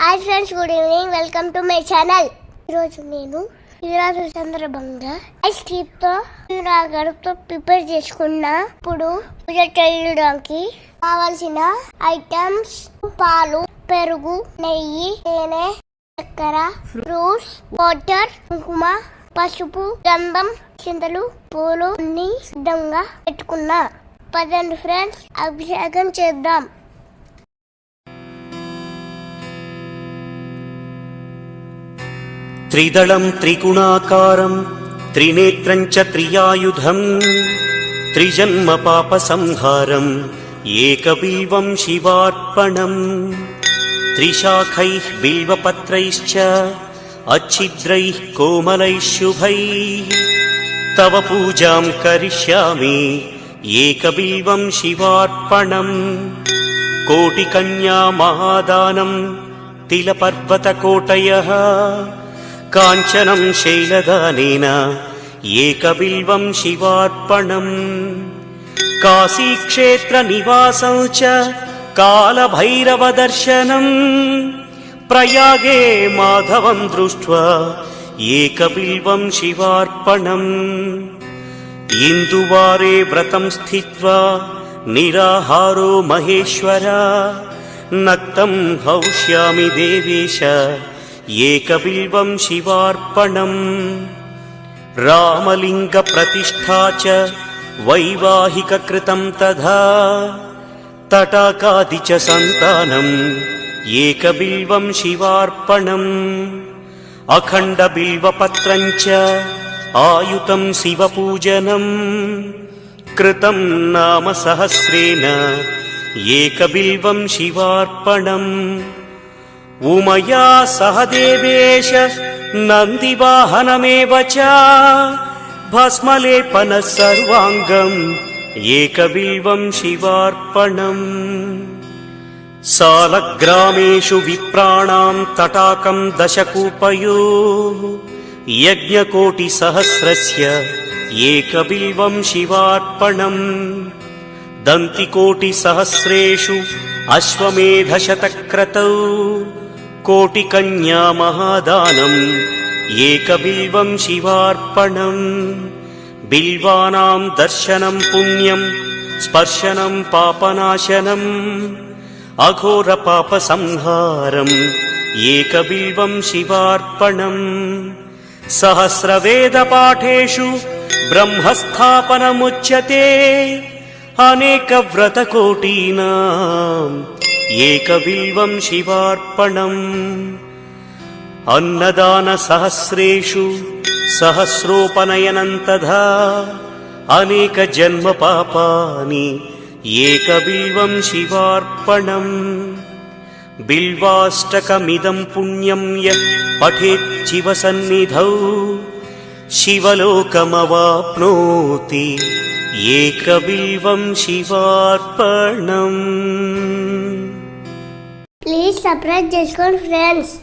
Hi friends, good evening. Welcome to my channel. ఈరోజు నేను శివరాత్రి సందర్భంగా ఐస్ క్రీమ్ తో గడుపుతో ప్రిపేర్ చేసుకున్నా. ఇప్పుడు పూజ చేయడానికి కావాల్సిన ఐటమ్స్: పాలు, పెరుగు, నెయ్యి, తేనె, చక్కెర, ఫ్రూట్స్, వాటర్, కుంకుమ, పసుపు, గంధం, చింతలు, పూలు అన్ని సిద్ధంగా పెట్టుకున్నా. పదండి ఫ్రెండ్స్, అభిషేకం చేద్దాం. త్రిదళం త్రిగుణాకారం త్రినేత్రం చ త్రియాయుధం త్రిజన్మ పాప సంహారం ఏకబిల్వం శివార్పణం త్రిశాఖైః బిల్వపత్రైశ్చ అచ్ఛిద్రైః కోమలైః శుభైః తవ పూజాం కరిష్యామి ఏకబిల్వం శివార్పణం కోటికన్యా మహాదానం తిలపర్వతకోటయః కాంచనం శైలదానేన ఏకబిల్వం శివార్పణం కాశీక్షేత్ర నివాసం చ కాలభైరవ దర్శనం ప్రయాగే మాధవం దృష్ట్వా ఏకబిల్వం శివార్పణం ఇందువారే వ్రతం స్థిత్వా నిరాహారో మహేశ్వర నక్తం హౌష్యామి దేవేశ ఏకబిల్వం శివార్పణం రామలింగ ప్రతిష్ఠా చ వైవాహిక కృతం తథా తటాకాది చ సంతానం ఏకబిల్వం శివార్పణం అఖండ బిల్వపత్రం చ ఆయుతం శివపూజనం కృతం నామ సహస్రేణ ఏకబిల్వం శివార్పణం ఉమయా సహ దేవేశ నందివాహనమేవ చ భస్మలేపన సర్వాంగం ఏకబిల్వం శివార్పణం సాలగ్రామేషు విప్రాణాం తటాకం దశకూపయోః యజ్ఞకోటి సహస్రస్య ఏకబిల్వం శివార్పణం దంతికోటి సహస్రేషు అశ్వమేధశతక్రతౌ కోటికన్యా మహాదానం ఏకబిల్వం శివార్పణం బిల్వానాం దర్శనం పుణ్యం స్పర్శనం పాపనాశనం అఘోర పాప సంహారం ఏకబిల్వం శివార్పణం సహస్రవేద పాఠేషు బ్రహ్మస్థాపనముచ్యతే అనేక వ్రతకోటీనాం ఏకబిల్వం శివార్పణం అన్నదాన సహస్రేషు సహస్రోపనయనం తథా అనేక జన్మ పాపాని ఏకబిల్వం శివార్పణం బిల్వాష్టకమిదం పుణ్యం యః పఠేత్ శివ సన్నిధౌ శివలోకమవాప్నోతి ఏకబిల్వం శివార్పణం. ప్లీజ్ సబ్స్క్రైబ్ చేసుకోండి ఫ్రెండ్స్.